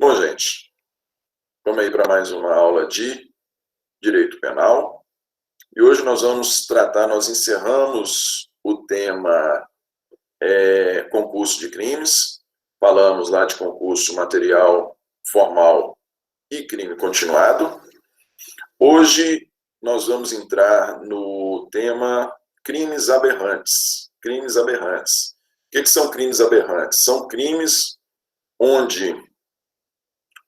Bom, gente, vamos aí para mais uma aula de Direito Penal. E hoje nós encerramos o tema concurso de crimes. Falamos lá de concurso material formal e crime continuado. Hoje nós vamos entrar no tema crimes aberrantes. Crimes aberrantes. O que são crimes aberrantes? São crimes onde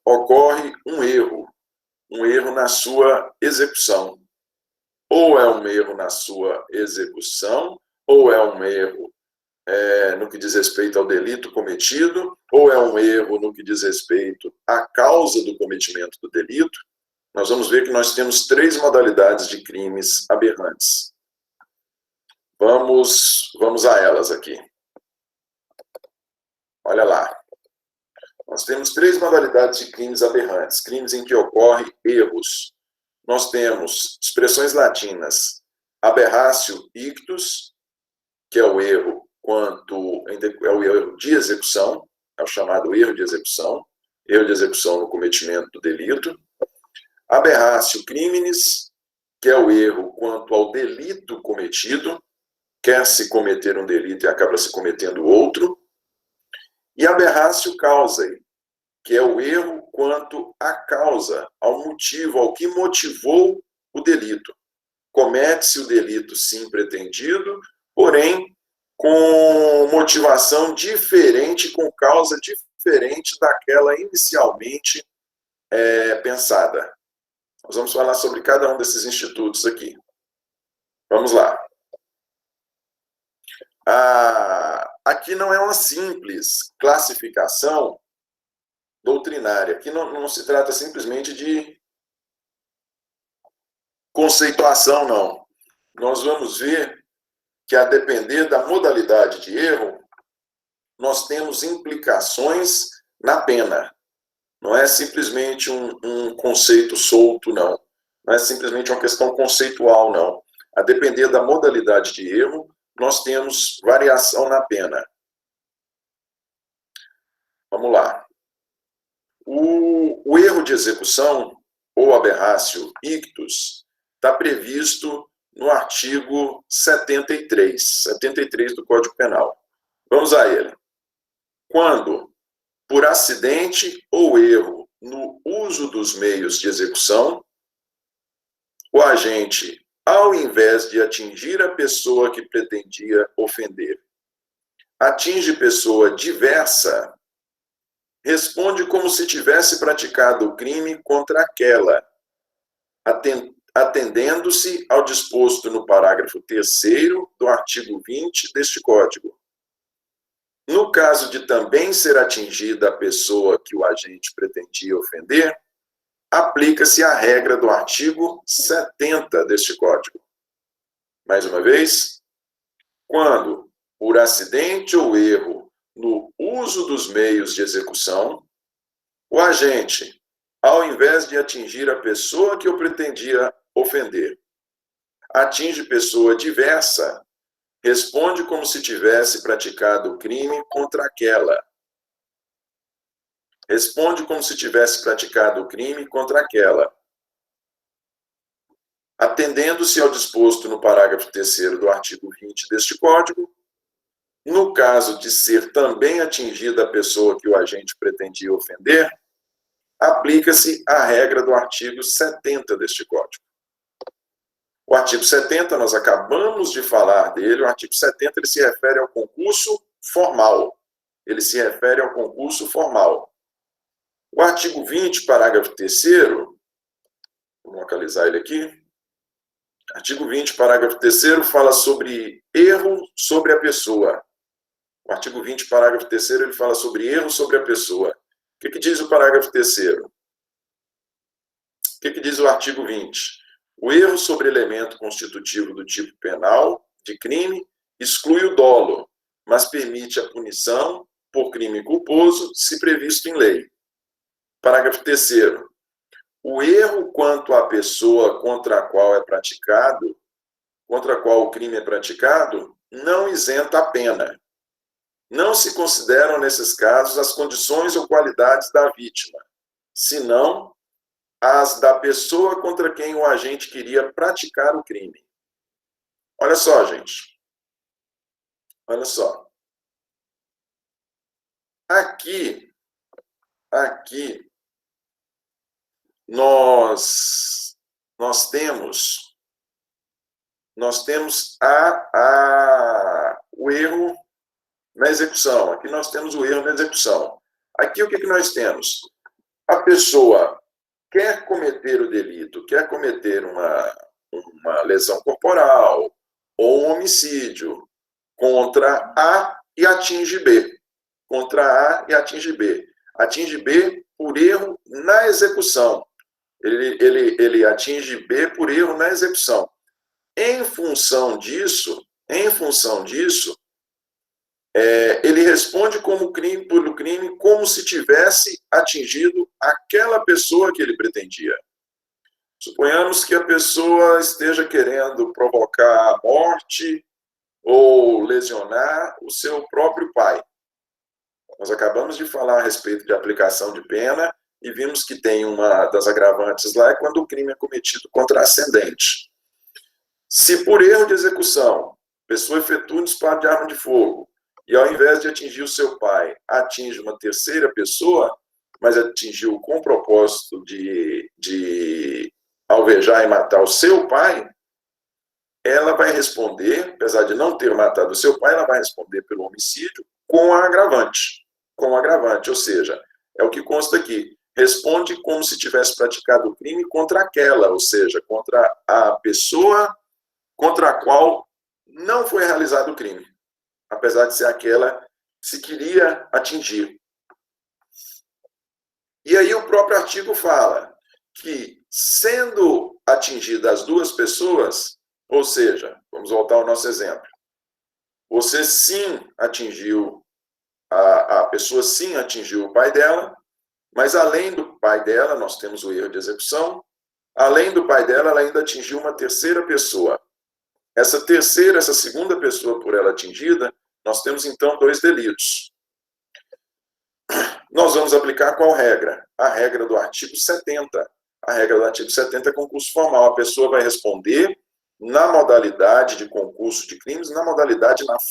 ocorre um erro na sua execução. Ou é um erro na sua execução, ou é um erro no que diz respeito ao delito cometido, ou é um erro no que diz respeito à causa do cometimento do delito. Nós vamos ver que nós temos 3 modalidades de crimes aberrantes. Vamos a elas aqui. Olha lá. Nós temos 3 modalidades de crimes aberrantes, crimes em que ocorrem erros. Nós temos expressões latinas, aberratio ictus, que é o erro de execução, é o chamado erro de execução no cometimento do delito. Aberratio criminis, que é o erro quanto ao delito cometido, quer-se cometer um delito e acaba se cometendo outro. E aberratio causae, que é o erro quanto à causa, ao motivo, ao que motivou o delito. Comete-se o delito, sim, pretendido, porém com motivação diferente, com causa diferente daquela inicialmente pensada. Nós vamos falar sobre cada um desses institutos aqui. Vamos lá. Aqui não é uma simples classificação doutrinária. Aqui não se trata simplesmente de conceituação, não. Nós vamos ver que, a depender da modalidade de erro, nós temos implicações na pena. Não é simplesmente um conceito solto, não. Não é simplesmente uma questão conceitual, não. A depender da modalidade de erro, nós temos variação na pena. Vamos lá. O erro de execução, ou aberratio ictus, está previsto no artigo 73 do Código Penal. Vamos a ele. Quando, por acidente ou erro no uso dos meios de execução, o agente, ao invés de atingir a pessoa que pretendia ofender, atinge pessoa diversa, responde como se tivesse praticado o crime contra aquela, atendendo-se ao disposto no parágrafo 3º do artigo 20 deste Código. No caso de também ser atingida a pessoa que o agente pretendia ofender, aplica-se a regra do artigo 70 deste Código. Mais uma vez, quando, por acidente ou erro no uso dos meios de execução, o agente, ao invés de atingir a pessoa que o pretendia ofender, atinge pessoa diversa, responde como se tivesse praticado o crime contra aquela. Responde como se tivesse praticado o crime contra aquela. Atendendo-se ao disposto no parágrafo 3º do artigo 20 deste Código, no caso de ser também atingida a pessoa que o agente pretendia ofender, aplica-se a regra do artigo 70 deste Código. O artigo 70, nós acabamos de falar dele, o artigo 70 ele se refere ao concurso formal. O artigo 20, parágrafo 3º, vamos localizar ele aqui. Artigo 20, parágrafo 3º, fala sobre erro sobre a pessoa. O artigo 20, parágrafo 3º, ele fala sobre erro sobre a pessoa. O que diz o parágrafo 3º? O que diz o artigo 20? O erro sobre elemento constitutivo do tipo penal de crime exclui o dolo, mas permite a punição por crime culposo, se previsto em lei. Parágrafo 3º. O erro quanto à pessoa contra a qual o crime é praticado, não isenta a pena. Não se consideram, nesses casos, as condições ou qualidades da vítima, senão as da pessoa contra quem o agente queria praticar o crime. Olha só, gente. Olha só. Aqui nós temos o erro na execução. Aqui nós temos o erro na execução. Aqui o que nós temos? A pessoa quer cometer o delito, quer cometer uma lesão corporal ou um homicídio contra A e atinge B. Contra A e atinge B. Atinge B por erro na execução. Ele atinge B por erro na execução. Em função disso, ele responde pelo crime como se tivesse atingido aquela pessoa que ele pretendia. Suponhamos que a pessoa esteja querendo provocar a morte ou lesionar o seu próprio pai. Nós acabamos de falar a respeito de aplicação de pena e vimos que tem uma das agravantes lá, é quando o crime é cometido contra ascendente. Se por erro de execução, a pessoa efetua um disparo de arma de fogo e ao invés de atingir o seu pai, atinge uma terceira pessoa, mas atingiu com o propósito de alvejar e matar o seu pai, ela vai responder, apesar de não ter matado o seu pai, ela vai responder pelo homicídio com agravante. Ou seja, é o que consta aqui. Responde como se tivesse praticado o crime contra aquela, ou seja, contra a pessoa contra a qual não foi realizado o crime, apesar de ser aquela que se queria atingir. E aí o próprio artigo fala que, sendo atingidas as duas pessoas, ou seja, vamos voltar ao nosso exemplo, você sim atingiu, a pessoa sim atingiu o pai dela, mas além do pai dela, nós temos o erro de execução, além do pai dela, ela ainda atingiu uma terceira pessoa. Essa segunda pessoa por ela atingida, nós temos então dois delitos. Nós vamos aplicar qual regra? A regra do artigo 70. A regra do artigo 70 é concurso formal. A pessoa vai responder na modalidade de concurso de crimes, na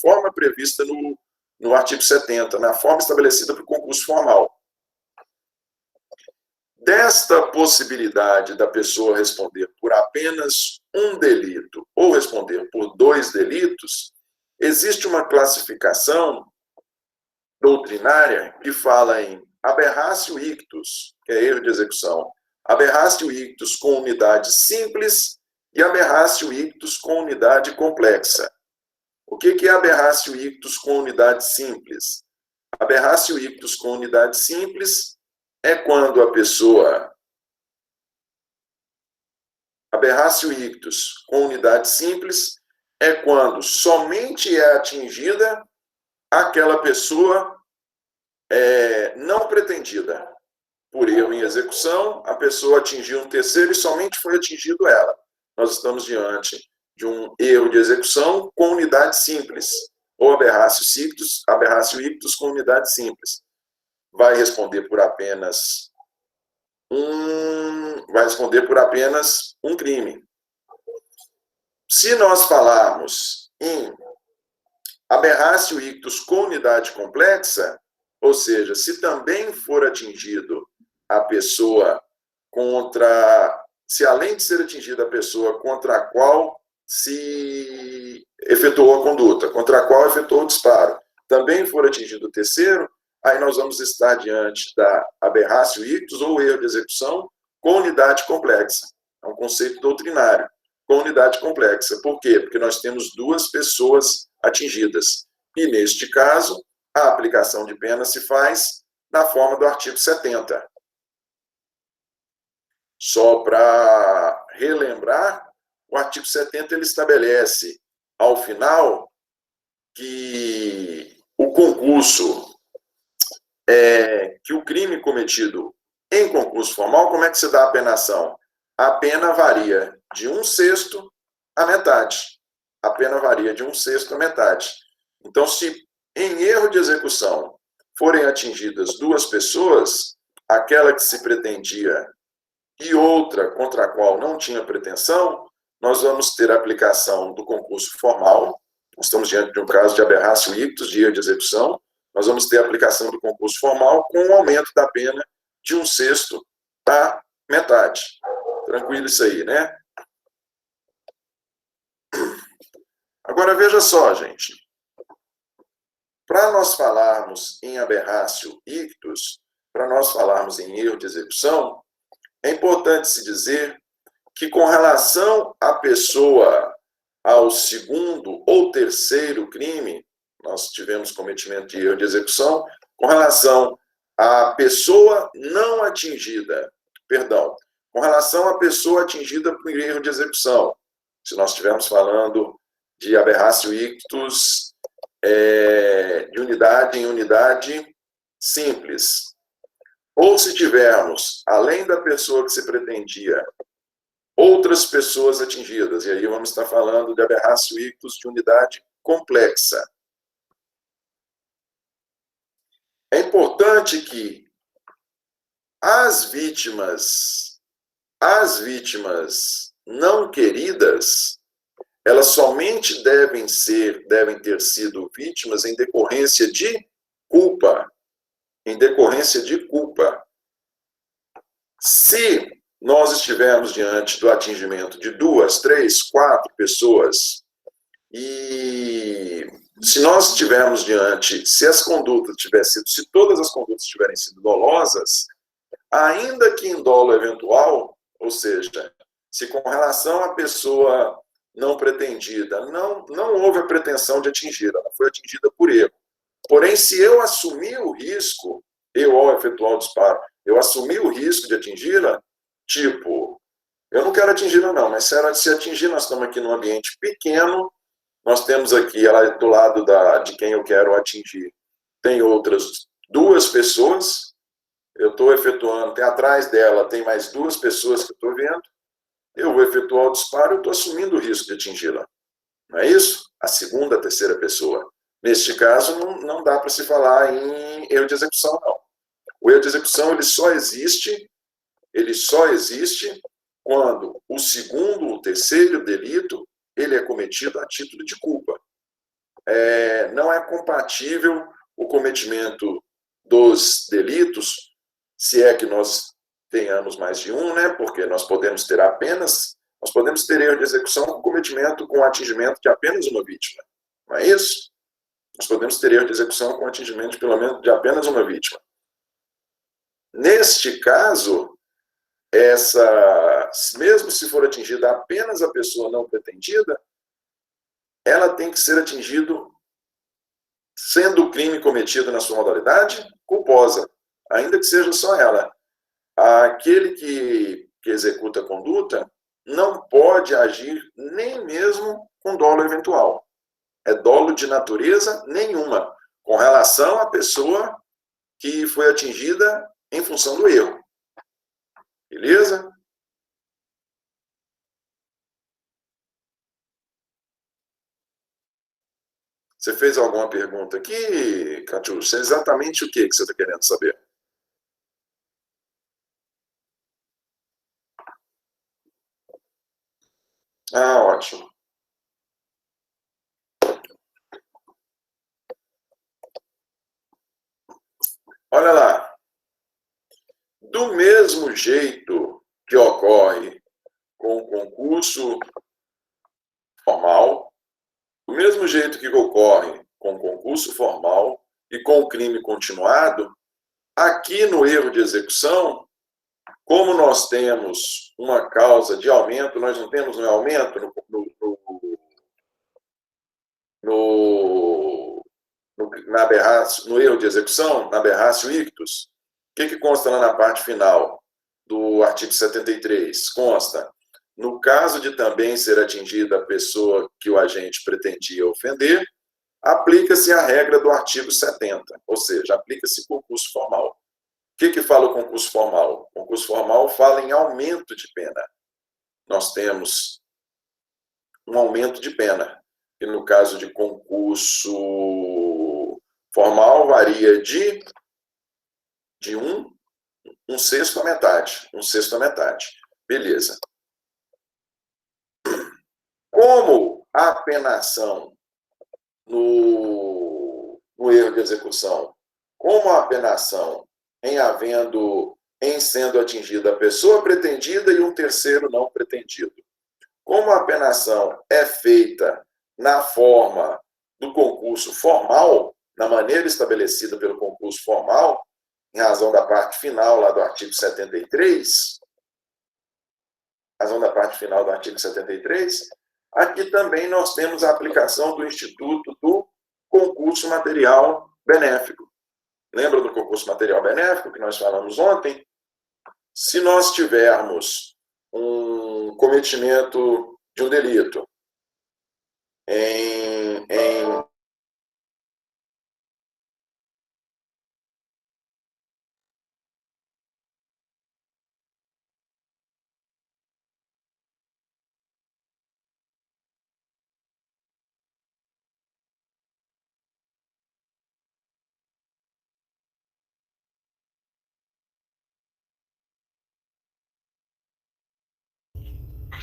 forma prevista no artigo 70, na forma estabelecida para o concurso formal. Desta possibilidade da pessoa responder por apenas um delito ou responder por dois delitos, existe uma classificação doutrinária que fala em aberratio ictus, que é erro de execução, aberratio ictus com unidade simples e aberratio ictus com unidade complexa. O que é aberratio ictus com unidade simples? Aberratio ictus com unidade simples é quando a pessoa... Aberratio ictus com unidade simples é quando somente é atingida aquela pessoa não pretendida. Por erro em execução, a pessoa atingiu um terceiro e somente foi atingido ela. Nós estamos diante de um erro de execução com unidade simples, ou aberratio ictus com unidade simples. Vai responder por apenas um crime. Se nós falarmos em aberratio ictus com unidade complexa, ou seja, se também for atingido a pessoa se além de ser atingida a pessoa contra a qual se efetuou a conduta, contra a qual efetuou o disparo, também for atingido o terceiro, aí nós vamos estar diante da aberratio ictus ou erro de execução com unidade complexa. É um conceito doutrinário, com unidade complexa. Por quê? Porque nós temos duas pessoas atingidas. E, neste caso, a aplicação de pena se faz na forma do artigo 70. Só para relembrar, o artigo 70 ele estabelece, ao final, que o concurso, que o crime cometido em concurso formal, como é que se dá a penação? A pena varia de 1/6 à metade. A pena varia de 1/6 à metade. Então, se em erro de execução forem atingidas duas pessoas, aquela que se pretendia e outra contra a qual não tinha pretensão, nós vamos ter a aplicação do concurso formal. Nós estamos diante de um caso de aberratio ictus, de erro de execução. Nós vamos ter a aplicação do concurso formal com o aumento da pena de 1/6 à metade. Tranquilo isso aí, né? Agora, veja só, gente. Para nós falarmos em aberratio ictus, para nós falarmos em erro de execução, é importante se dizer que, com relação à pessoa ao segundo ou terceiro crime, nós tivemos cometimento de erro de execução, com relação à pessoa não atingida, perdão, com relação à pessoa atingida por erro de execução, se nós estivermos falando de aberratio ictus de unidade em unidade simples, ou se tivermos, além da pessoa que se pretendia, outras pessoas atingidas, e aí vamos estar falando de aberratio ictus de unidade complexa. É importante que as vítimas não queridas, elas somente devem ter sido vítimas em decorrência de culpa. Em decorrência de culpa. Se nós estivermos diante do atingimento de 2, 3, 4 pessoas, e se nós estivermos diante, se todas as condutas tiverem sido dolosas, ainda que em dolo eventual, ou seja, se com relação à pessoa não pretendida, não houve a pretensão de atingir, ela foi atingida por erro. Porém, se eu assumir o risco, ao efetuar o disparo, eu assumi o risco de atingi-la, tipo, eu não quero atingi-la não, mas se atingir, nós estamos aqui num ambiente pequeno, nós temos aqui, ela do lado de quem eu quero atingir, tem outras 2 pessoas, eu estou efetuando, tem atrás dela, tem mais 2 pessoas que eu estou vendo, eu vou efetuar o disparo, eu estou assumindo o risco de atingi-la. Não é isso? A segunda, a terceira pessoa. Neste caso, não dá para se falar em erro de execução, não. O erro de execução ele só existe quando o segundo, o terceiro delito, ele é cometido a título de culpa. Não é compatível o cometimento dos delitos, se é que nós tenhamos mais de um, né? Porque nós podemos ter erro de execução com cometimento com atingimento de apenas uma vítima. Não é isso? Nós podemos ter erro de execução com atingimento de pelo menos de apenas uma vítima. Neste caso, mesmo se for atingida apenas a pessoa não pretendida, ela tem que ser atingida sendo o crime cometido na sua modalidade culposa, ainda que seja só ela. Aquele que executa a conduta não pode agir nem mesmo com dolo eventual. É dolo de natureza nenhuma, com relação à pessoa que foi atingida em função do erro. Beleza? Você fez alguma pergunta aqui, Catiúcia? Exatamente o que você está querendo saber? Ótimo. Olha lá. Do mesmo jeito que ocorre com o concurso formal, do mesmo jeito que ocorre com o concurso formal e com o crime continuado, aqui no erro de execução, como nós temos uma causa de aumento, nós não temos um aumento no erro de execução, na aberratio ictus. O que consta lá na parte final do artigo 73? Consta, no caso de também ser atingida a pessoa que o agente pretendia ofender, aplica-se a regra do artigo 70, ou seja, aplica-se concurso formal. O que fala o concurso formal? O concurso formal fala em aumento de pena. Nós temos um aumento de pena, que no caso de concurso formal varia de 1 Um sexto a metade. Um sexto a metade. Beleza. Como a penação no erro de execução, como a penação em sendo atingida a pessoa pretendida e um terceiro não pretendido. Como a penação é feita na forma do concurso formal, na maneira estabelecida pelo concurso formal, em razão da parte final lá do artigo 73, aqui também nós temos a aplicação do Instituto do Concurso Material Benéfico. Lembra do concurso material benéfico que nós falamos ontem? Se nós tivermos um cometimento de um delito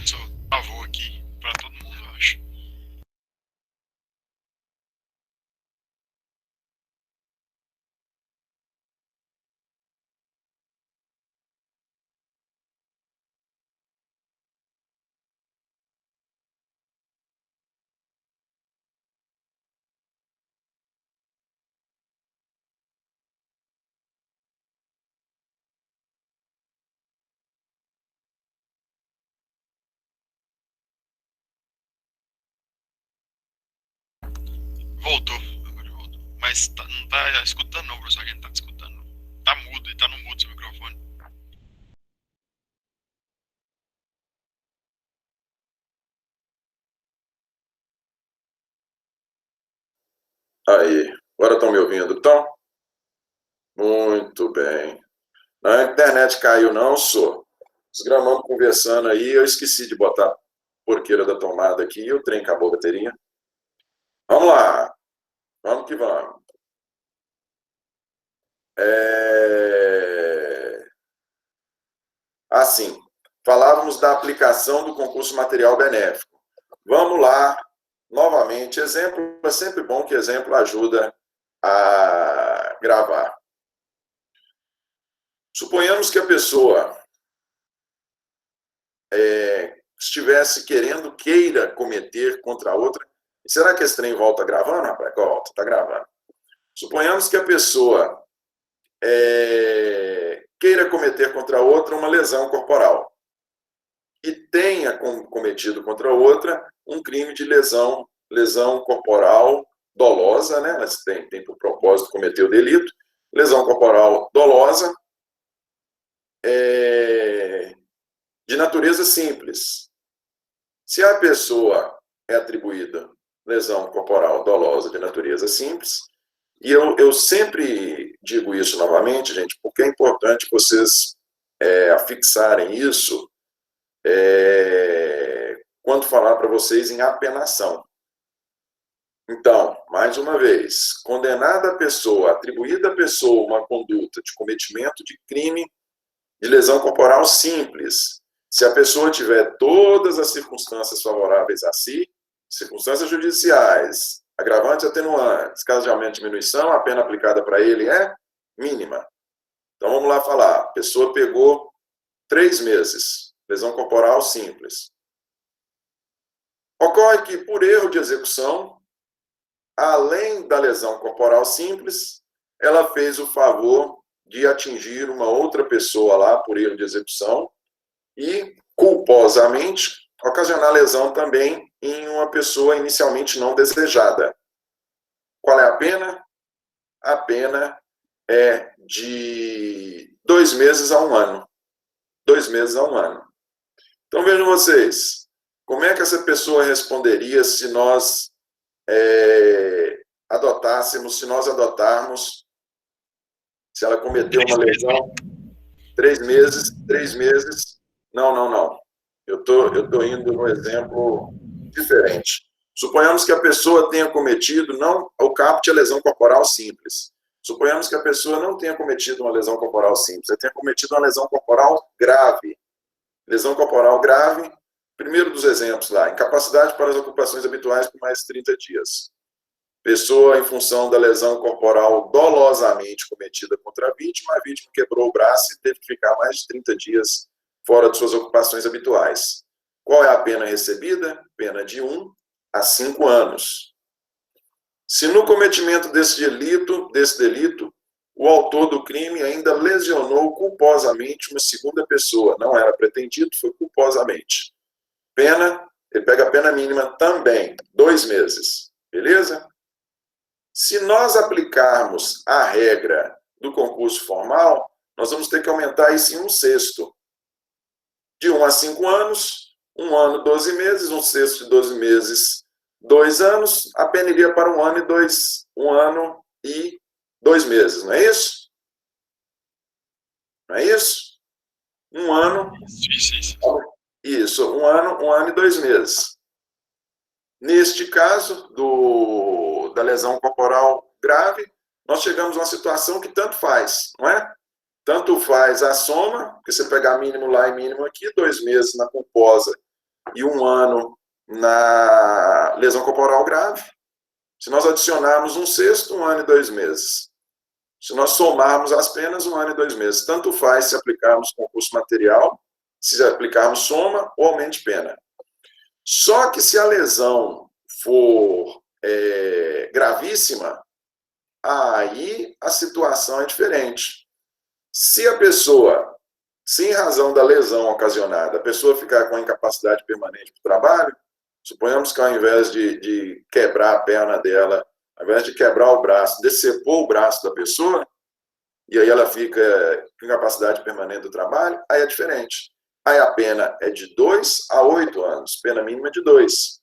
Só travou aqui para todo mundo, eu acho. Voltou, agora voltou. Mas não tá escutando não, professor, a gente não tá escutando não. Tá mudo, ele tá no mudo seu microfone. Aí, agora estão me ouvindo, então? Muito bem. A internet caiu não, sou. Desgramamos conversando aí, eu esqueci de botar a porqueira da tomada aqui e o trem acabou a bateria. Vamos lá. Vamos que vamos. Assim, falávamos da aplicação do concurso material benéfico. Vamos lá, novamente, exemplo, é sempre bom que exemplo ajuda a gravar. Suponhamos que a pessoa estivesse queira cometer contra a outra. Será que esse trem volta gravando, rapaz? Volta, está gravando. Suponhamos que a pessoa queira cometer contra a outra uma lesão corporal e tenha cometido contra a outra um crime de lesão corporal dolosa, né? Mas tem por propósito cometer o delito, lesão corporal dolosa, de natureza simples. Se a pessoa é atribuída lesão corporal dolosa de natureza simples, e eu sempre digo isso novamente, gente, porque é importante vocês afixarem isso quando falar para vocês em apenação. Então, mais uma vez, condenada a pessoa, atribuída a pessoa uma conduta de cometimento de crime de lesão corporal simples, se a pessoa tiver todas as circunstâncias favoráveis a si, circunstâncias judiciais, agravantes e atenuantes, caso de aumento e diminuição, a pena aplicada para ele é mínima. Então, vamos lá falar. A pessoa pegou 3 meses, lesão corporal simples. Ocorre que, por erro de execução, além da lesão corporal simples, ela fez o favor de atingir uma outra pessoa lá, por erro de execução, e, culposamente, ocasionar lesão também em uma pessoa inicialmente não desejada. Qual é a pena? A pena é de 2 meses a 1 ano. 2 meses a 1 ano. Então, vejam vocês, como é que essa pessoa responderia se nós adotarmos, se ela cometeu uma lesão, 3 meses, não. Eu tô indo num exemplo diferente. Suponhamos que a pessoa tenha cometido, não o caput é lesão corporal simples. Suponhamos que a pessoa não tenha cometido uma lesão corporal simples, ela tenha cometido uma lesão corporal grave. Lesão corporal grave, primeiro dos exemplos lá, incapacidade para as ocupações habituais por mais de 30 dias. Pessoa, em função da lesão corporal dolosamente cometida contra a vítima quebrou o braço e teve que ficar mais de 30 dias fora de suas ocupações habituais. Qual é a pena recebida? Pena de 1 a 5 anos. Se no cometimento desse delito, o autor do crime ainda lesionou culposamente uma segunda pessoa, não era pretendido, foi culposamente. Pena, ele pega a pena mínima também, 2 meses, beleza? Se nós aplicarmos a regra do concurso formal, nós vamos ter que aumentar isso em 1/6. De 1 a 5 anos, 1 ano, 12 meses, 1/6 de 12 meses, 2 anos, a pena iria para 1 ano e 2 meses, não é isso? Não é isso? 1 ano. Isso, 1 ano e 2 meses. Neste caso, da lesão corporal grave, nós chegamos a uma situação que tanto faz, não é? Tanto faz a soma, porque você pegar mínimo lá e mínimo aqui, 2 meses na culposa e 1 ano na lesão corporal grave. Se nós adicionarmos 1/6, 1 ano e 2 meses. Se nós somarmos as penas, 1 ano e 2 meses. Tanto faz se aplicarmos concurso material, se aplicarmos soma ou aumento de pena. Só que se a lesão for gravíssima, aí a situação é diferente. Se a pessoa, se em razão da lesão ocasionada, a pessoa ficar com incapacidade permanente do trabalho, suponhamos que ao invés de quebrar a perna dela, ao invés de quebrar o braço, decepou o braço da pessoa, e aí ela fica com incapacidade permanente do trabalho, aí é diferente. Aí a pena é de 2 a 8 anos, pena mínima de 2.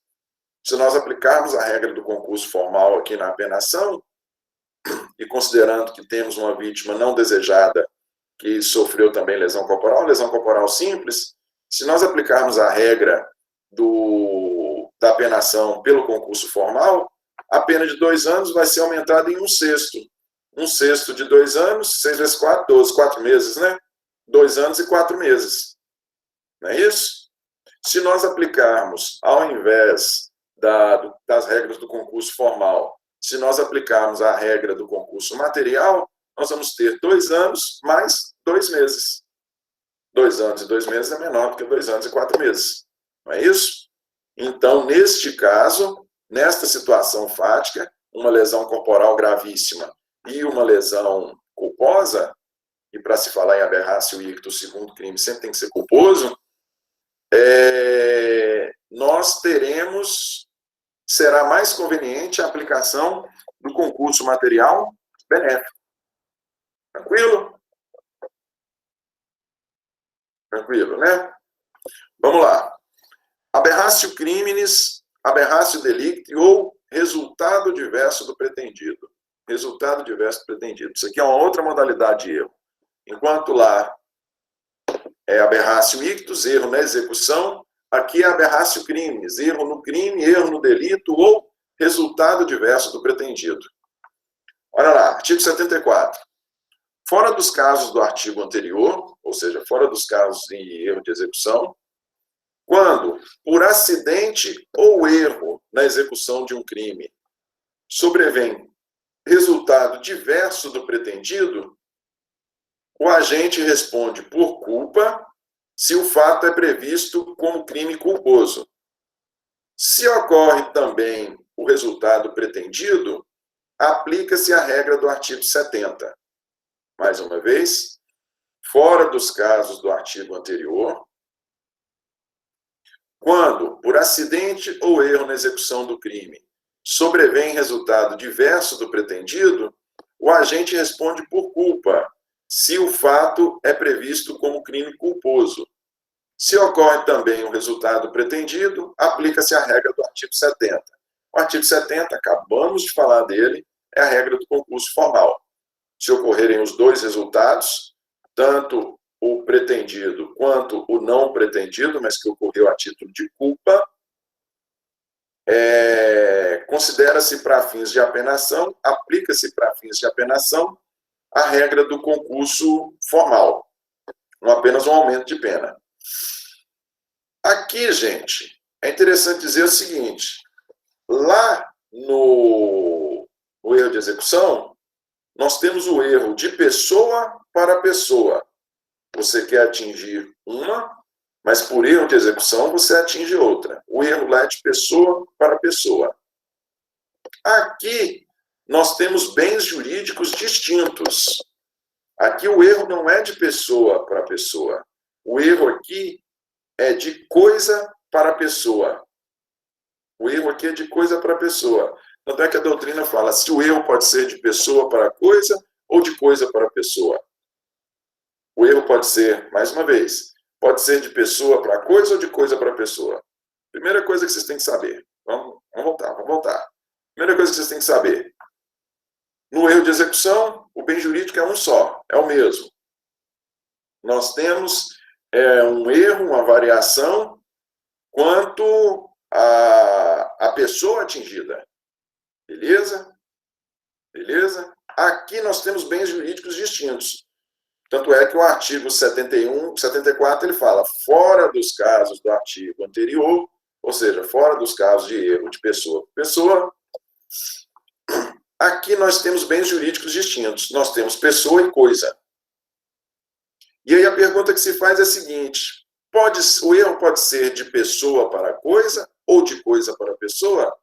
Se nós aplicarmos a regra do concurso formal aqui na penação, e considerando que temos uma vítima não desejada que sofreu também lesão corporal simples, se nós aplicarmos a regra da penação pelo concurso formal, a pena de 2 anos vai ser aumentada em 1/6. 1/6 de 2 anos, 6 vezes 4, 12, 4 meses, né? 2 anos e 4 meses. Não é isso? Se nós aplicarmos, ao invés das regras do concurso formal, se nós aplicarmos a regra do concurso material, nós vamos ter 2 anos mais 2 meses. 2 anos e 2 meses é menor do que 2 anos e 4 meses. Não é isso? Então, neste caso, nesta situação fática, uma lesão corporal gravíssima e uma lesão culposa, e para se falar em aberrácio icto, o segundo crime sempre tem que ser culposo, será mais conveniente a aplicação do concurso material benéfico. Tranquilo? Tranquilo, né? Vamos lá. Aberratio criminis, aberratio delicti ou resultado diverso do pretendido. Resultado diverso do pretendido. Isso aqui é uma outra modalidade de erro. Enquanto lá é aberratio ictus, erro na execução, aqui é aberratio criminis, erro no crime, erro no delito ou resultado diverso do pretendido. Olha lá, artigo 74. Fora dos casos do artigo anterior, ou seja, fora dos casos de erro de execução, quando, por acidente ou erro na execução de um crime, sobrevém resultado diverso do pretendido, o agente responde por culpa se o fato é previsto como crime culposo. Se ocorre também o resultado pretendido, aplica-se a regra do artigo 70. Mais uma vez, fora dos casos do artigo anterior, quando, por acidente ou erro na execução do crime, sobrevém resultado diverso do pretendido, o agente responde por culpa, se o fato é previsto como crime culposo. Se ocorre também o resultado pretendido, aplica-se a regra do artigo 70. O artigo 70, acabamos de falar dele, é a regra do concurso formal. Se ocorrerem os dois resultados, tanto o pretendido quanto o não pretendido, mas que ocorreu a título de culpa, considera-se para fins de apenação, aplica-se para fins de apenação a regra do concurso formal, não apenas um aumento de pena. Aqui, gente, é interessante dizer o seguinte, lá no erro de execução, nós temos o erro de pessoa para pessoa. Você quer atingir uma, mas por erro de execução você atinge outra. O erro lá é de pessoa para pessoa. Aqui, nós temos bens jurídicos distintos. Aqui o erro não é de pessoa para pessoa. O erro aqui é de coisa para pessoa. O erro aqui é de coisa para pessoa. Tanto é que a doutrina fala se o erro pode ser de pessoa para coisa ou de coisa para pessoa. O erro pode ser, mais uma vez, pode ser de pessoa para coisa ou de coisa para pessoa. Primeira coisa que vocês têm que saber. Vamos voltar. Primeira coisa que vocês têm que saber. No erro de execução, o bem jurídico é um só, é o mesmo. Nós temos um erro, uma variação, quanto à pessoa atingida. Beleza? Beleza? Aqui nós temos bens jurídicos distintos. Tanto é que o artigo 74, ele fala, fora dos casos do artigo anterior, ou seja, fora dos casos de erro de pessoa por pessoa, aqui nós temos bens jurídicos distintos. Nós temos pessoa e coisa. E aí a pergunta que se faz é a seguinte, o erro pode ser de pessoa para coisa ou de coisa para pessoa?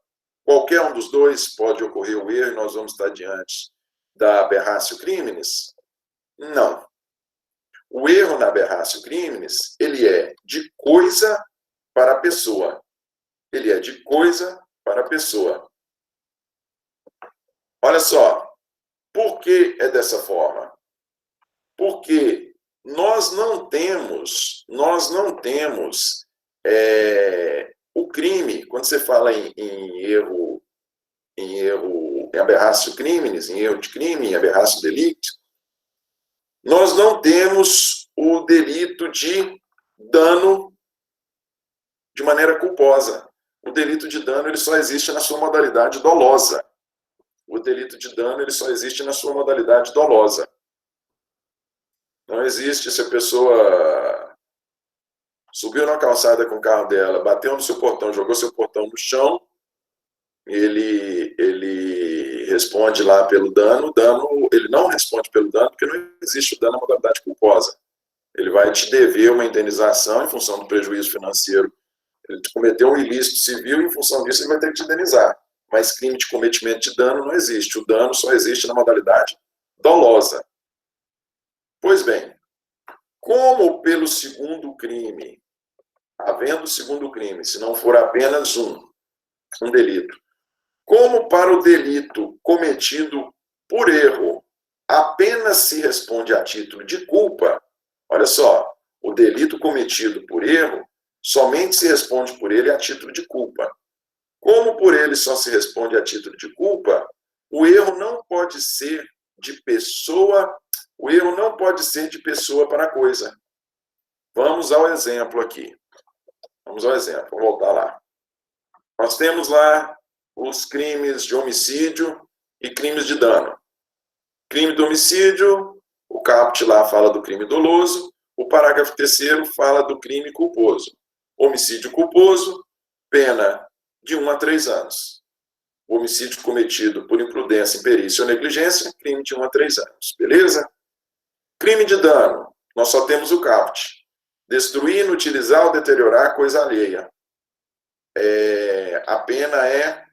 Qualquer um dos dois pode ocorrer o erro e nós vamos estar diante da aberratio criminis? Não. O erro na aberratio criminis, ele é de coisa para pessoa. Ele é de coisa para pessoa. Olha só, por que é dessa forma? Porque nós não temos o crime, quando você fala em aberratio criminis, em erro de crime, em aberratio delicti, nós não temos o delito de dano de maneira culposa. O delito de dano ele só existe na sua modalidade dolosa. O delito de dano ele só existe na sua modalidade dolosa. Não existe se a pessoa subiu na calçada com o carro dela, bateu no seu portão, jogou seu portão no chão, ele responde lá pelo dano, ele não responde pelo dano, porque não existe o dano na modalidade culposa. Ele vai te dever uma indenização em função do prejuízo financeiro. Ele cometeu um ilícito civil e, em função disso, ele vai ter que te indenizar. Mas crime de cometimento de dano não existe. O dano só existe na modalidade dolosa. Pois bem, como pelo segundo crime, havendo segundo crime, se não for apenas um delito, como para o delito cometido por erro, apenas se responde a título de culpa, olha só, o delito cometido por erro, somente se responde por ele a título de culpa. Como por ele só se responde a título de culpa, o erro não pode ser de pessoa para coisa. Vamos ao exemplo aqui. Vamos voltar lá. Nós temos lá os crimes de homicídio e crimes de dano. Crime de homicídio, o caput lá fala do crime doloso, o parágrafo 3º fala do crime culposo. Homicídio culposo, pena de 1 a 3 anos. O homicídio cometido por imprudência, imperícia ou negligência, crime de 1 a 3 anos. Beleza? Crime de dano, nós só temos o caput. Destruir, inutilizar ou deteriorar coisa alheia. A pena é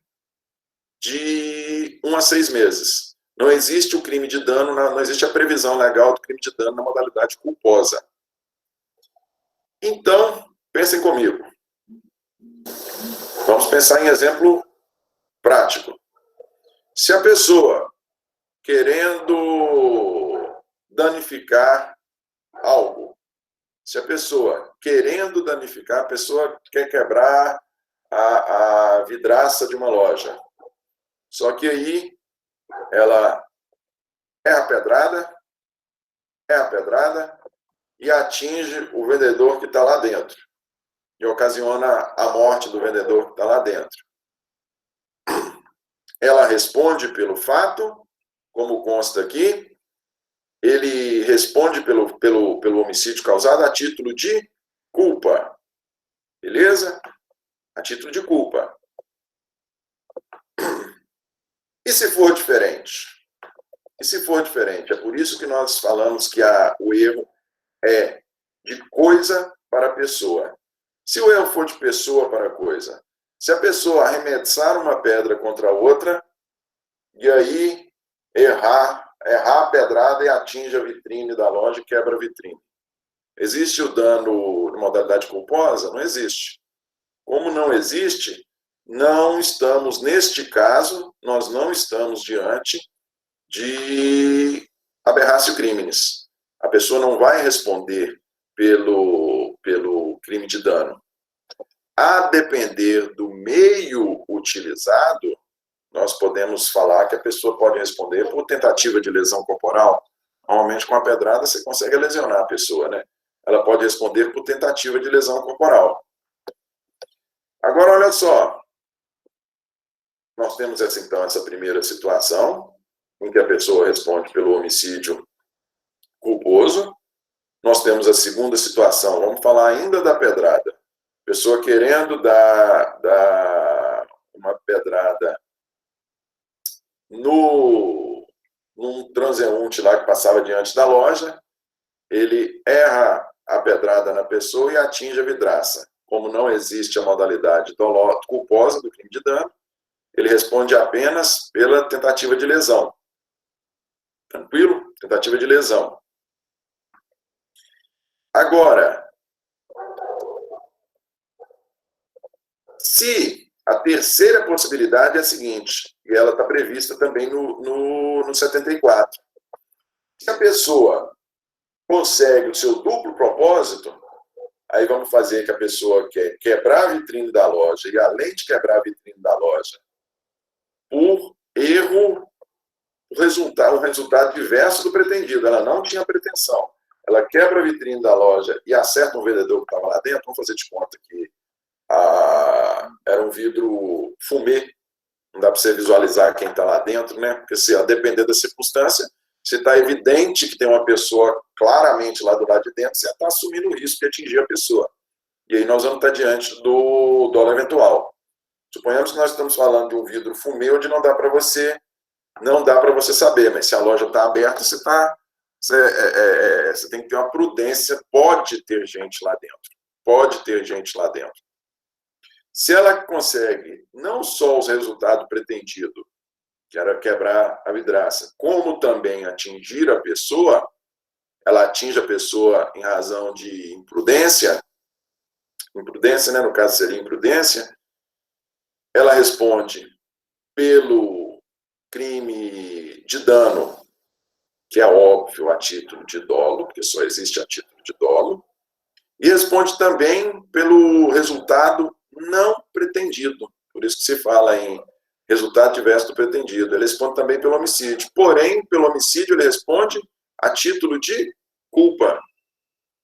de 1 a 6 meses. Não existe o crime de dano, não existe a previsão legal do crime de dano na modalidade culposa. Então, pensem comigo. Vamos pensar em exemplo prático. Se a pessoa, querendo danificar algo, a pessoa quer quebrar a vidraça de uma loja. Só que aí ela erra a pedrada e atinge o vendedor que está lá dentro. E ocasiona a morte do vendedor que está lá dentro. ela responde pelo fato, como consta aqui, ele responde pelo homicídio causado a título de culpa. Beleza? A título de culpa. E se for diferente? E se for diferente? É por isso que nós falamos que o erro é de coisa para pessoa. Se o erro for de pessoa para coisa, se a pessoa arremessar uma pedra contra a outra, e aí errar a pedrada e atinge a vitrine da loja e quebra a vitrine. Existe o dano de modalidade culposa? Não existe. Como não existe, não estamos, neste caso, nós não estamos diante de aberratio criminis. A pessoa não vai responder pelo crime de dano. A depender do meio utilizado, nós podemos falar que a pessoa pode responder por tentativa de lesão corporal. Normalmente, com a pedrada, você consegue lesionar a pessoa, né? Ela pode responder por tentativa de lesão corporal. Agora, olha só. Nós temos, então, essa primeira situação, em que a pessoa responde pelo homicídio culposo. Nós temos a segunda situação, vamos falar ainda da pedrada. Pessoa querendo dar uma pedrada num transeunte lá que passava diante da loja, ele erra a pedrada na pessoa e atinge a vidraça. Como não existe a modalidade culposa do crime de dano, ele responde apenas pela tentativa de lesão. Tranquilo? Tentativa de lesão. Agora, se a terceira possibilidade é a seguinte, e ela está prevista também no 74. Se a pessoa consegue o seu duplo propósito, aí vamos fazer que a pessoa quer quebrar a vitrine da loja, e além de quebrar a vitrine da loja, por erro, um resultado diverso do pretendido. Ela não tinha pretensão. Ela quebra a vitrine da loja e acerta um vendedor que estava lá dentro. Vamos fazer de conta que era um vidro fumê. Não dá para você visualizar quem está lá dentro, né? Porque, se a depender da circunstância, se está evidente que tem uma pessoa claramente lá do lado de dentro, você está assumindo o risco de atingir a pessoa. E aí nós vamos estar diante do dolo eventual. Suponhamos que nós estamos falando de um vidro fumê, onde não dá para você saber, mas se a loja está aberta, você tem que ter uma prudência. Pode ter gente lá dentro. Pode ter gente lá dentro. Se ela consegue não só os resultados pretendidos, que era quebrar a vidraça, como também atingir a pessoa, ela atinge a pessoa em razão de imprudência, né, no caso seria imprudência, ela responde pelo crime de dano, que é óbvio a título de dolo, porque só existe a título de dolo, e responde também pelo resultado não pretendido, por isso que se fala em resultado diverso do pretendido. Ele responde também pelo homicídio, porém, pelo homicídio ele responde a título de culpa.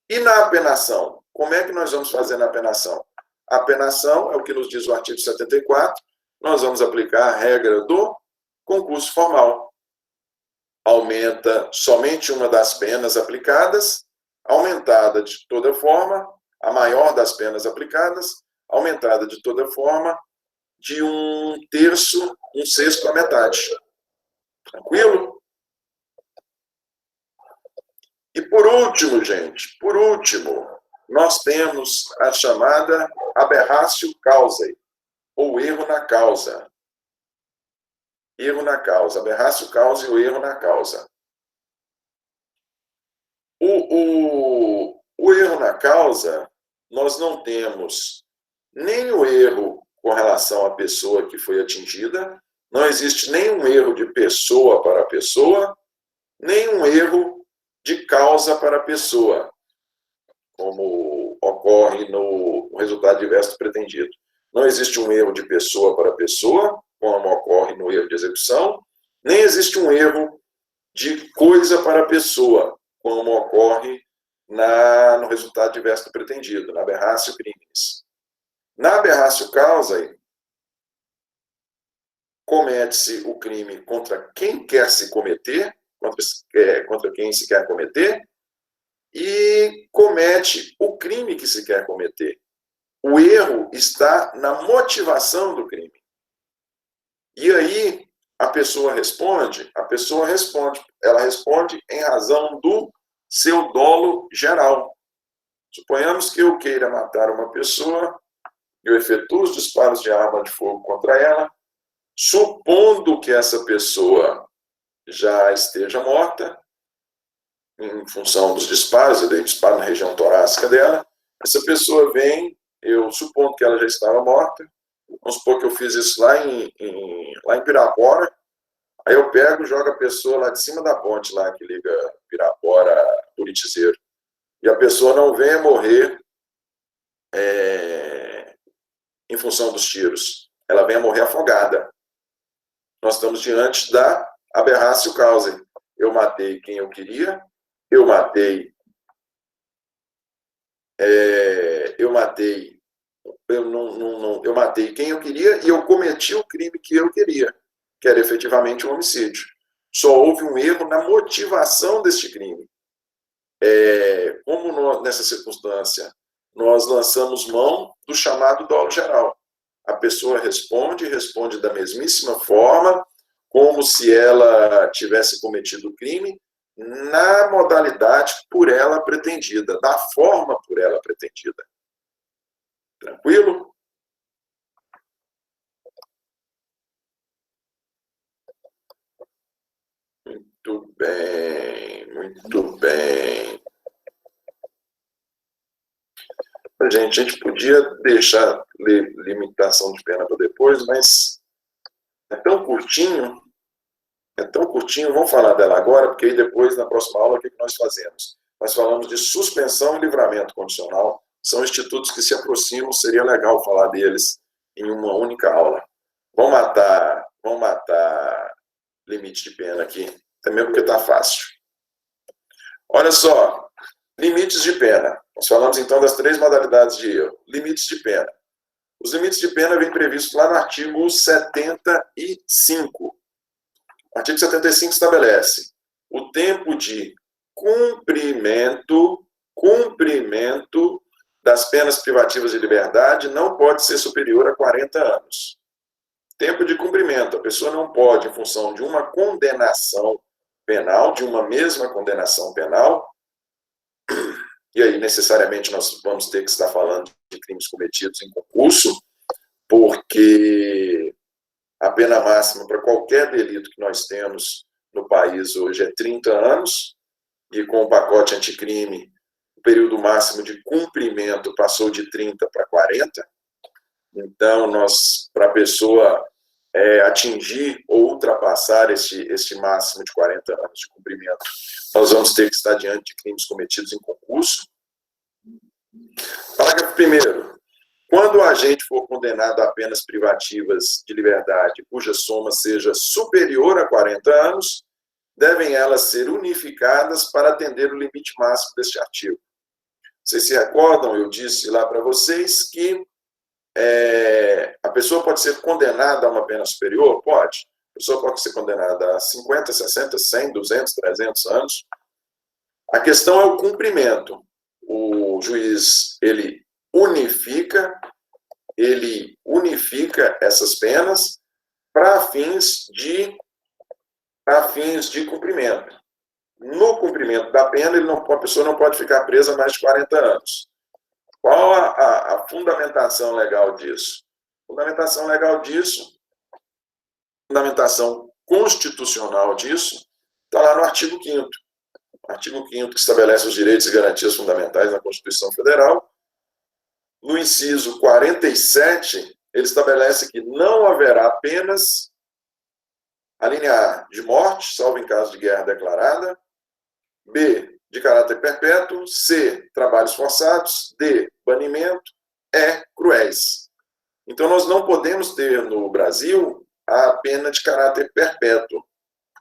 E na apenação? Como é que nós vamos fazer na apenação? A apenação é o que nos diz o artigo 74, nós vamos aplicar a regra do concurso formal. Aumenta somente uma das penas aplicadas, aumentada de toda forma, a maior das penas aplicadas, aumentada de toda forma, de 1/3, 1/6 a metade. Tranquilo? E por último, gente, nós temos a chamada aberratio causae, ou erro na causa. Erro na causa. Aberratio causae ou erro na causa. O erro na causa, nós não temos nem o erro com relação à pessoa que foi atingida, não existe nenhum erro de pessoa para pessoa, nenhum erro de causa para pessoa, como ocorre no resultado diverso do pretendido. Não existe um erro de pessoa para pessoa, como ocorre no erro de execução, nem existe um erro de coisa para pessoa, como ocorre no resultado diverso do pretendido, na aberratio criminis. Na aberratio causae, comete-se o crime contra quem quer se cometer, contra quem se quer cometer, e comete o crime que se quer cometer. O erro está na motivação do crime. E aí, a pessoa responde, ela responde em razão do seu dolo geral. Suponhamos que eu queira matar uma pessoa, eu efetuo os disparos de arma de fogo contra ela, supondo que essa pessoa já esteja morta, em função dos disparos, eu dei disparo na região torácica dela, essa pessoa vem, eu supondo que ela já estava morta, vamos supor que eu fiz isso lá em Pirapora, aí eu pego e jogo a pessoa lá de cima da ponte, lá que liga Pirapora a Buritizeiro, e a pessoa não vem a morrer em função dos tiros, ela vem a morrer afogada. Nós estamos diante da aberratio causae. Eu matei quem eu queria, eu matei quem eu queria e eu cometi o crime que eu queria, que era efetivamente um homicídio. Só houve um erro na motivação deste crime. Como nessa circunstância nós lançamos mão do chamado dolo geral. A pessoa responde da mesmíssima forma, como se ela tivesse cometido o crime, na modalidade por ela pretendida, da forma por ela pretendida. Tranquilo? Muito bem, muito bem. A gente podia deixar limitação de pena para depois, mas é tão curtinho, vamos falar dela agora, porque aí depois, na próxima aula, o que nós fazemos? Nós falamos de suspensão e livramento condicional, são institutos que se aproximam, seria legal falar deles em uma única aula. Vamos matar limite de pena aqui, também porque está fácil. Olha só, limites de pena. Nós falamos então das 3 modalidades de erro. Limites de pena. Os limites de pena vêm previstos lá no artigo 75. O artigo 75 estabelece o tempo de cumprimento das penas privativas de liberdade não pode ser superior a 40 anos. Tempo de cumprimento. A pessoa não pode, em função de uma condenação penal, de uma mesma condenação penal, e aí necessariamente nós vamos ter que estar falando de crimes cometidos em concurso, porque a pena máxima para qualquer delito que nós temos no país hoje é 30 anos, e com o pacote anticrime, o período máximo de cumprimento passou de 30 para 40. Então, para a pessoa atingir ou ultrapassar este máximo de 40 anos de cumprimento, nós vamos ter que estar diante de crimes cometidos em concurso. Parágrafo 1º. Quando o agente for condenado a penas privativas de liberdade cuja soma seja superior a 40 anos, devem elas ser unificadas para atender o limite máximo deste artigo. Vocês se recordam, eu disse lá para vocês que a pessoa pode ser condenada a uma pena superior? Pode. A pessoa pode ser condenada a 50, 60, 100, 200, 300 anos. A questão é o cumprimento. O juiz, ele unifica essas penas para fins de cumprimento. No cumprimento da pena, a pessoa não pode ficar presa mais de 40 anos. Qual a fundamentação legal disso? Fundamentação constitucional disso, está lá no artigo 5º. Artigo 5º, que estabelece os direitos e garantias fundamentais na Constituição Federal. No inciso 47, ele estabelece que não haverá penas, a linha A, de morte, salvo em caso de guerra declarada, B, de caráter perpétuo, C, trabalhos forçados, D, banimento, E, cruéis. Então, nós não podemos ter no Brasil a pena de caráter perpétuo.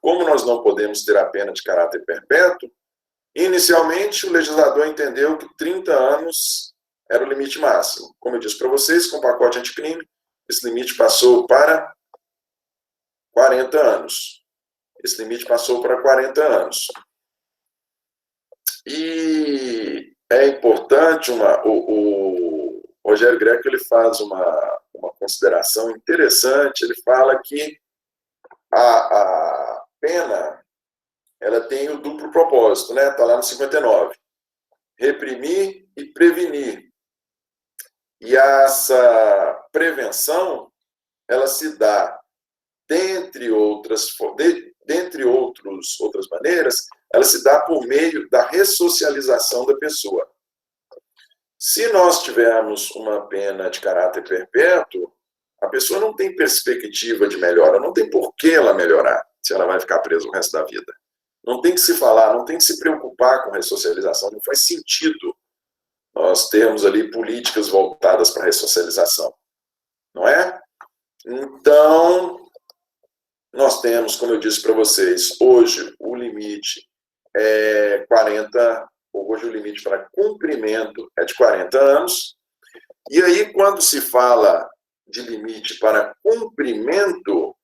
Como nós não podemos ter a pena de caráter perpétuo, inicialmente o legislador entendeu que 30 anos era o limite máximo. Como eu disse para vocês, com o pacote anticrime, esse limite passou para 40 anos. Esse limite passou para 40 anos. E é importante, o Rogério Greco ele faz uma consideração interessante, ele fala que a pena ela tem o duplo propósito, né? Está lá no 59. Reprimir e prevenir. E essa prevenção, ela se dá, dentre outras maneiras, ela se dá por meio da ressocialização da pessoa. Se nós tivermos uma pena de caráter perpétuo, a pessoa não tem perspectiva de melhora, não tem por que ela melhorar, se ela vai ficar presa o resto da vida. Não tem que se falar, não tem que se preocupar com ressocialização, não faz sentido nós termos ali políticas voltadas para a ressocialização, não é? Então, nós temos, como eu disse para vocês, hoje o limite é 40, hoje o limite para cumprimento é de 40 anos, e aí quando se fala de limite para cumprimento,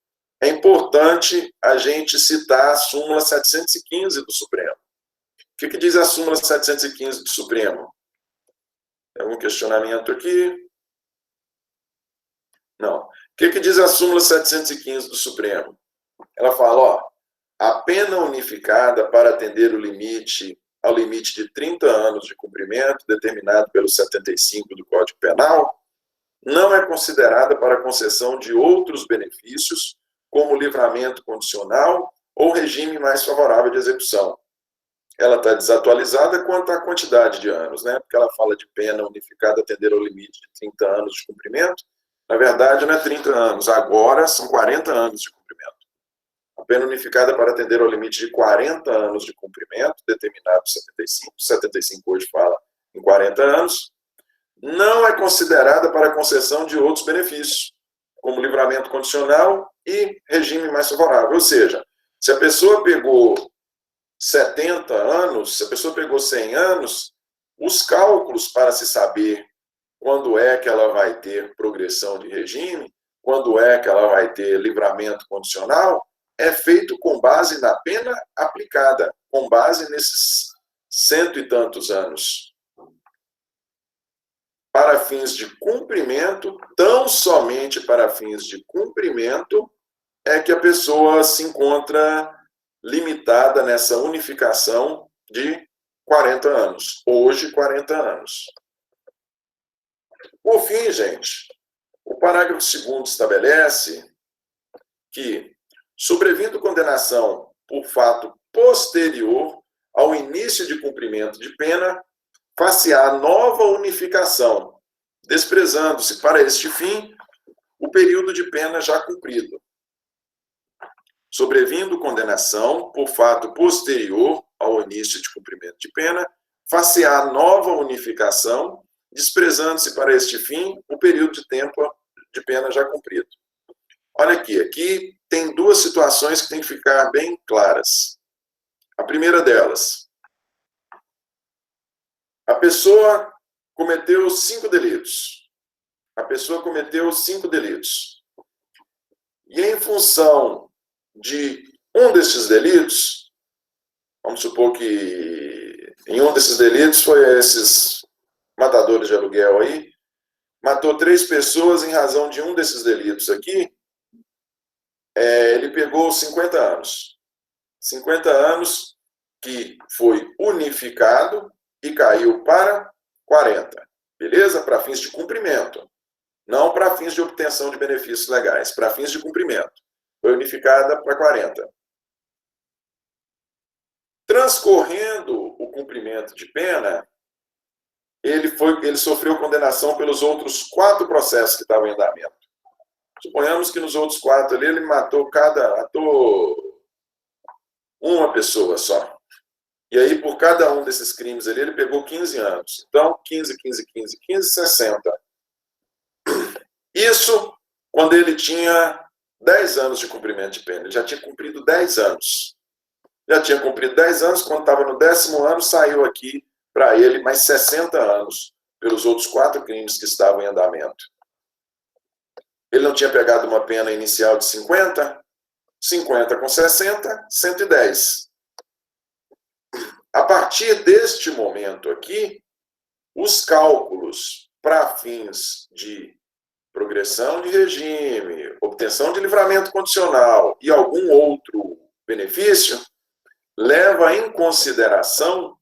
é importante a gente citar a súmula 715 do Supremo. O que diz a súmula 715 do Supremo? Tem algum questionamento aqui? Não. O que diz a súmula 715 do Supremo? Ela fala, ó, a pena unificada para atender ao limite de 30 anos de cumprimento, determinado pelo 75 do Código Penal, não é considerada para concessão de outros benefícios, como livramento condicional ou regime mais favorável de execução. Ela está desatualizada quanto à quantidade de anos, né? Porque ela fala de pena unificada atender ao limite de 30 anos de cumprimento. Na verdade, não é 30 anos, agora são 40 anos de cumprimento. A pena unificada para atender ao limite de 40 anos de cumprimento, determinado por 75 hoje fala em 40 anos, não é considerada para concessão de outros benefícios, como livramento condicional e regime mais favorável. Ou seja, se a pessoa pegou 70 anos, se a pessoa pegou 100 anos, os cálculos para se saber quando é que ela vai ter progressão de regime, quando é que ela vai ter livramento condicional, é feito com base na pena aplicada, com base nesses 100 e tantos anos. Para fins de cumprimento, tão somente para fins de cumprimento, é que a pessoa se encontra limitada nessa unificação de 40 anos. Hoje, 40 anos. Por fim, gente, o parágrafo 2º estabelece que, sobrevindo condenação por fato posterior ao início de cumprimento de pena, far-se-á nova unificação, desprezando-se para este fim o período de pena já cumprido. Sobrevindo condenação por fato posterior ao início de cumprimento de pena, far-se-á nova unificação, desprezando-se para este fim o período de tempo de pena já cumprido. Olha aqui tem duas situações que têm que ficar bem claras. A primeira delas, a pessoa cometeu 5 delitos. A pessoa cometeu 5 delitos. E em função de um desses delitos, vamos supor que em um desses delitos foi esses matadores de aluguel aí, matou 3 pessoas em razão de um desses delitos aqui, ele pegou 50 anos. 50 anos que foi unificado e caiu para 40. Beleza? Para fins de cumprimento. Não para fins de obtenção de benefícios legais. Para fins de cumprimento. Foi unificada para 40. Transcorrendo o cumprimento de pena, ele sofreu condenação pelos outros 4 processos que estavam em andamento. Suponhamos que nos outros 4 ali, ele matou uma pessoa só. E aí, por cada um desses crimes ali, ele pegou 15 anos. Então, 15, 60. Isso quando ele tinha 10 anos de cumprimento de pena. Ele já tinha cumprido 10 anos. Já tinha cumprido 10 anos, quando estava no 10º ano, saiu aqui para ele mais 60 anos, pelos outros 4 crimes que estavam em andamento. Ele não tinha pegado uma pena inicial de 50? 50 com 60, 110. A partir deste momento aqui, os cálculos para fins de progressão de regime, obtenção de livramento condicional e algum outro benefício, leva em consideração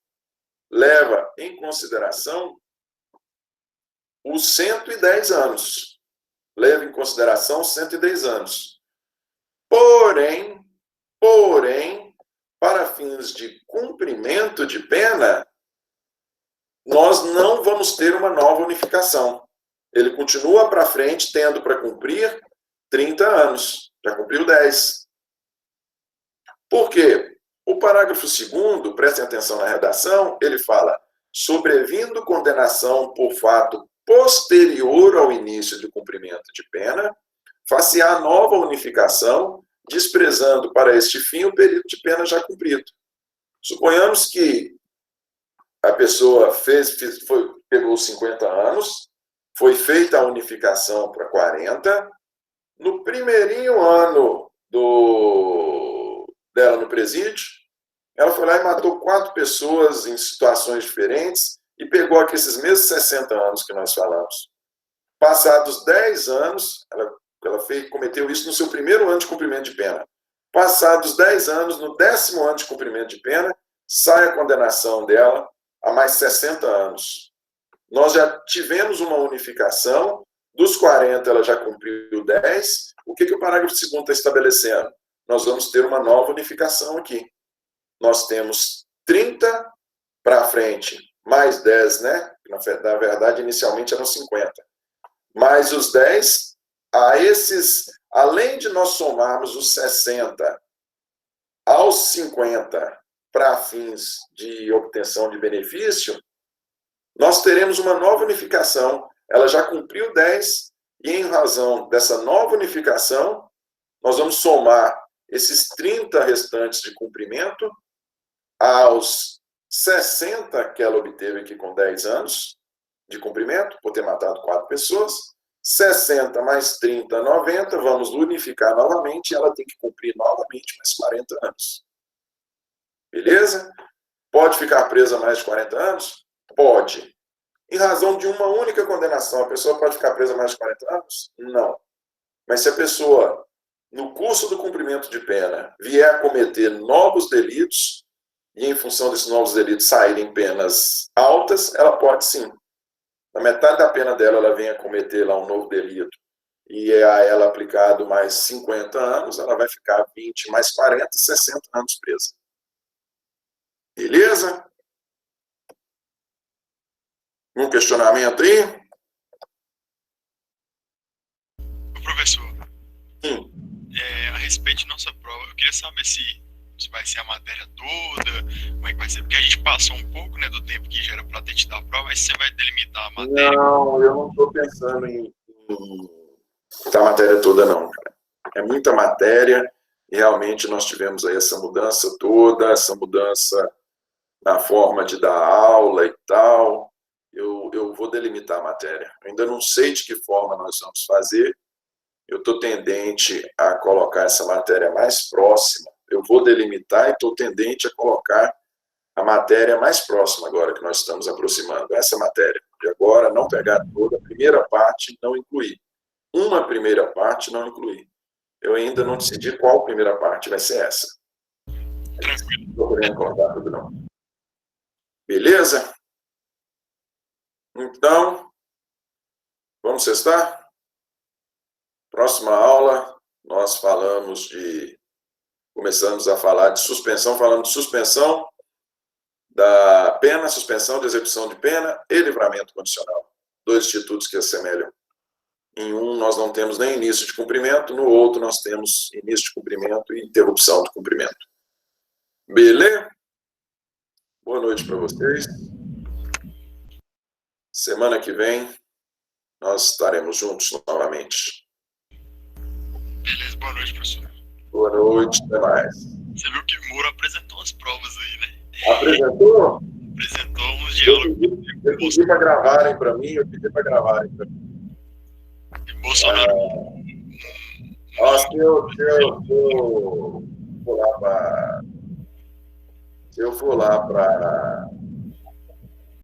os 110 anos. Leva em consideração 110 anos. Porém, para fins de cumprimento de pena, nós não vamos ter uma nova unificação. Ele continua para frente, tendo para cumprir 30 anos. Já cumpriu 10. Por quê? O parágrafo 2º, prestem atenção na redação, ele fala: sobrevindo condenação por fato posterior ao início do cumprimento de pena, far-se-á nova unificação, desprezando para este fim o período de pena já cumprido. Suponhamos que a pessoa pegou 50 anos, foi feita a unificação para 40, no primeirinho ano dela no presídio, ela foi lá e matou 4 pessoas em situações diferentes e pegou aqueles mesmos 60 anos que nós falamos. Passados 10 anos, ela cometeu isso no seu primeiro ano de cumprimento de pena. Passados 10 anos, no 10º ano de cumprimento de pena, sai a condenação dela a mais 60 anos. Nós já tivemos uma unificação, dos 40 ela já cumpriu 10. O que o parágrafo 2º está estabelecendo? Nós vamos ter uma nova unificação aqui. Nós temos 30 para frente, mais 10, né? Na verdade, inicialmente eram 50. Mais os 10, além de nós somarmos os 60 aos 50 para fins de obtenção de benefício, nós teremos uma nova unificação. Ela já cumpriu 10, e em razão dessa nova unificação, nós vamos somar esses 30 restantes de cumprimento aos 60 que ela obteve aqui com 10 anos de cumprimento, por ter matado 4 pessoas. 60 mais 30, 90, vamos unificar novamente, e ela tem que cumprir novamente mais 40 anos. Beleza? Pode ficar presa mais de 40 anos? Pode. Em razão de uma única condenação, a pessoa pode ficar presa mais de 40 anos? Não. Mas se a pessoa, no curso do cumprimento de pena, vier a cometer novos delitos, e em função desses novos delitos saírem penas altas, ela pode sim. Na metade da pena dela, ela vem a cometer lá um novo delito, e é a ela aplicado mais 50 anos, ela vai ficar 20 mais 40, 60 anos presa. Beleza? Um questionamento aí? Professor, Sim. A respeito de nossa prova, eu queria saber se vai ser a matéria toda, como é que vai ser, porque a gente passou um pouco, né, do tempo que já era para ter te dar a prova, aí você vai delimitar a matéria. Não, eu não estou pensando em dar a matéria toda, não, cara. É muita matéria, e realmente nós tivemos aí essa mudança toda, essa mudança na forma de dar aula e tal. Eu vou delimitar a matéria. Eu ainda não sei de que forma nós vamos fazer. Eu estou tendente a colocar essa matéria mais próxima. Eu vou delimitar e estou tendente a colocar a matéria mais próxima agora que nós estamos aproximando. Essa matéria. De agora, não pegar toda. A primeira parte, não incluir. Uma primeira parte, não incluir. Eu ainda não decidi qual primeira parte vai ser essa. Tranquilo. Não estou querendo colocar tudo, não. Beleza? Então, vamos sextar? Próxima aula, nós começamos a falar de suspensão, falando de suspensão da pena, suspensão de execução de pena e livramento condicional. 2 institutos que assemelham. Em um, nós não temos nem início de cumprimento, no outro, nós temos início de cumprimento e interrupção de cumprimento. Beleza? Boa noite para vocês. Semana que vem, nós estaremos juntos novamente. Beleza, boa noite, professor. Boa noite, até mais. Você viu que o Moura apresentou as provas aí, né? Apresentou? Apresentou uns diálogos. Eu pedi para gravarem para mim, E Bolsonaro, Ó, se eu for lá para